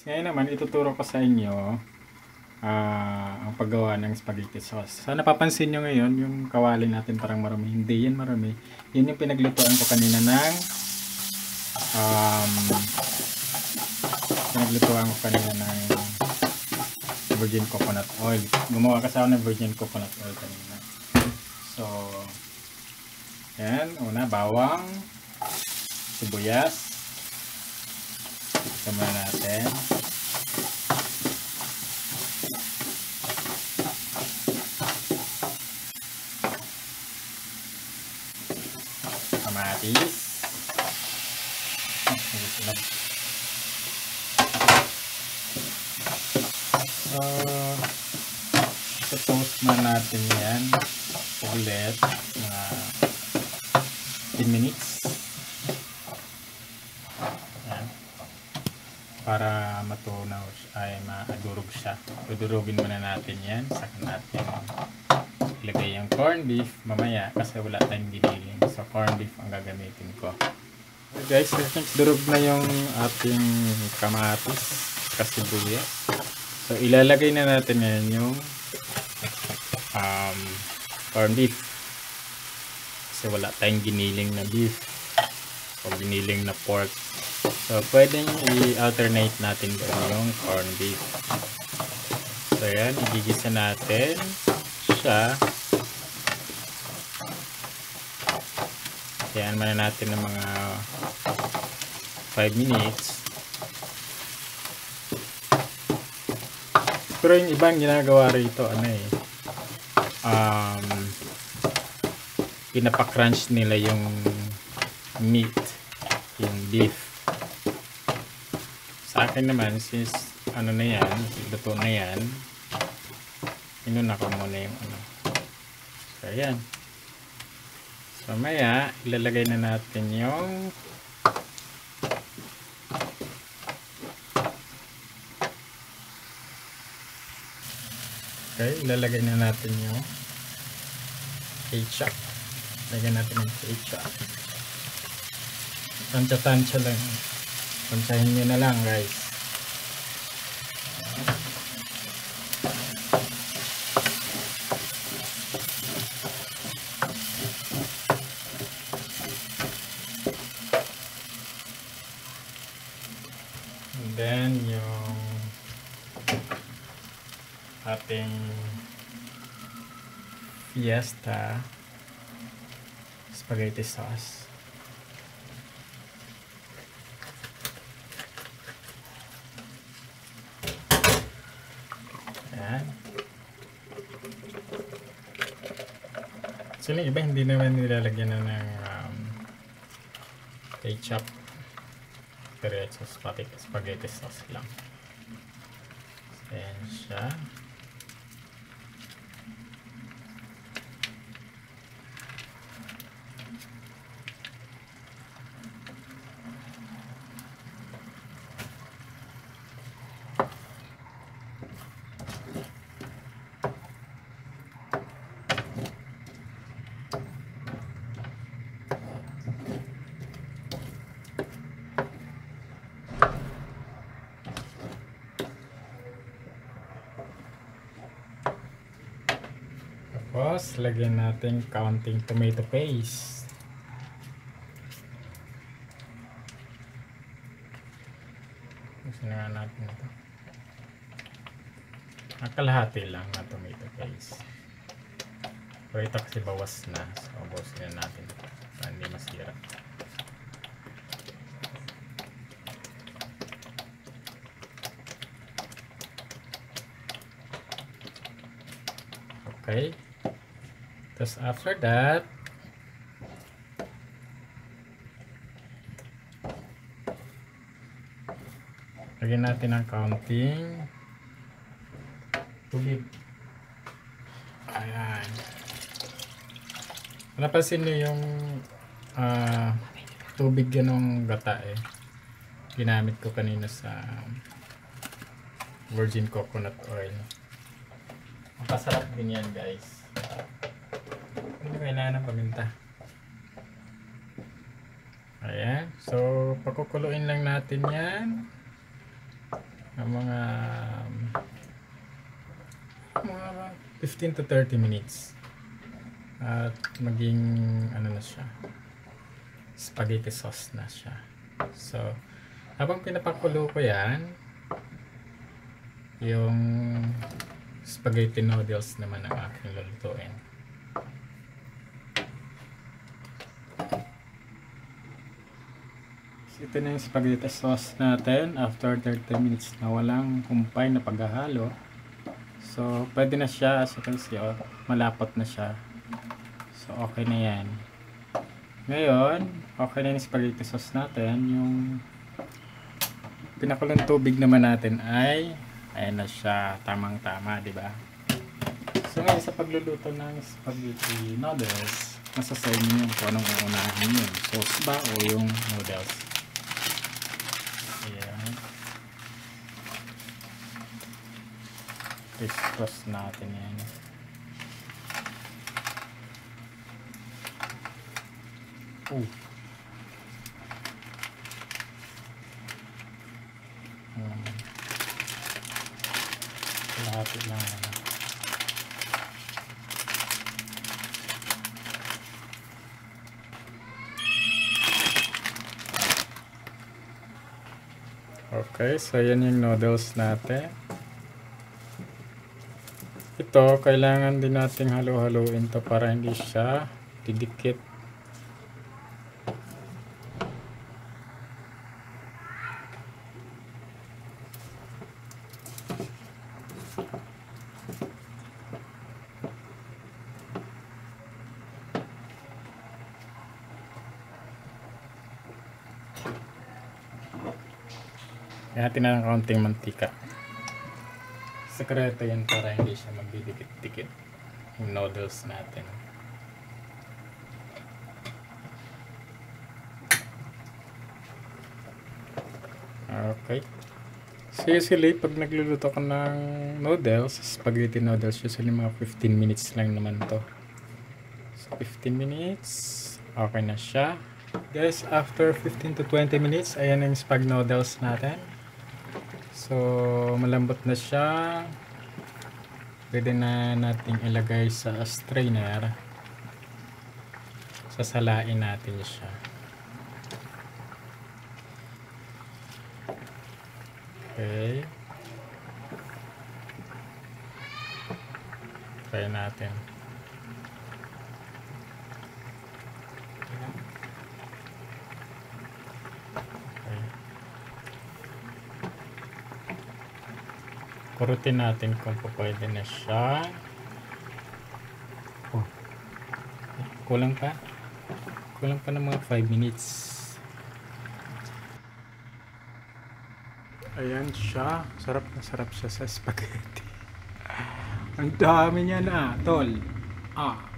Ngayon naman, ituturo ko sa inyo ang paggawa ng spaghetti sauce. Sana papansin nyo ngayon, yung kawali natin parang marami. Hindi yan marami. Yun yung pinaglutuan ko kanina ng virgin coconut oil. Gumawa kasi ako ng virgin coconut oil kanina. So, yan. Una, bawang, sibuyas. Sama natin. Kamatis. So, toast na natin yan ulit mga 10 minutes yan, para matunaw ay madurog siya. Dudurugin muna natin yan, saka natin ilagay yung corned beef mamaya kasi wala tayong giniling, so corned beef ang gagamitin ko. Okay guys, I think durog na yung ating kamatis kasi sibuyas. So ilalagay na natin ngayon yung corned beef kasi wala tayong giniling na beef o giniling na pork, so pwedeng i-alternate natin yung corned beef. So yan, igigisa natin siya. Yan, muna natin ng mga 5 minutes. Pero yung ibang ginagawa rito pinapa-crunch nila yung meat, yung beef. Sa akin naman, since na yan, luto na yan, inuna ko muna yung so ayan. So maya, ilalagay na natin yung ilalagay na natin yung ketchup. Lagyan natin yung ketchup. Tansya-tansya lang. Tansyahin nyo na lang guys. And then yung ating Fiesta spaghetti sauce. Ayan. So yung iba hindi naman nilalagyan na ng ketchup, pero ito spaghetti sauce lang. Ayan siya. Tapos, lagyan natin kaunting tomato paste. Gusto na natin ito. Kalahati lang na tomato paste. Pero ito kasi bawas na. So, bawasin na natin para hindi masira. Okay. Tapos after that, lagyan natin ng kaunting tubig. Ayan. Napansin nyo yung tubig ganong gata ginamit ko kanina sa virgin coconut oil. Masarap din yan guys. Hindi kailangan ng paminta. Ayan. So, pakukuluin lang natin yan. mga 15 to 30 minutes. At maging ano na siya, spaghetti sauce na siya. So, habang pinapakulo ko yan, yung spaghetti noodles naman ang aking lulutuin. So, ito na yung spaghetti sauce natin after 30 minutes na walang kumpay na paghahalo. So, pwede na siya. As you can see, oh, malapot na siya. So, okay na yan. Ngayon, okay na yung spaghetti sauce natin. Yung pinakulong tubig naman natin ay ayan na siya, tamang-tama, di ba? So, ngayon sa pagluluto ng spaghetti noodles, nasa sa inyo yung kung anong uunahin yun. Sauce ba o yung noodles? Ayan. Toast natin yan. Oh. Lahat lang. Okay, so yan yung noodles natin. Ito, kailangan din nating halo-haloin to para hindi siya didikit. Natin na ng kaunting mantika. Sekreto yan para hindi siya magdidikit-dikit yung noodles natin. Okay. So usually, pag nagluluto ka ng noodles, spaghetti noodles, usually mga 15 minutes lang naman to. So 15 minutes, okay na siya. Guys, after 15 to 20 minutes, ayan yung spag noodles natin. So, malambot na siya. Pwede na nating ilagay sa strainer. Sasalain natin siya. Okay. Try natin. Kurutin natin kung pwede na siya. Oh. Kulang pa. Kulang pa ng mga 5 minutes. Ayan siya. Sarap na sarap siya sa spaghetti. Ang dami niya na, tol. Ah.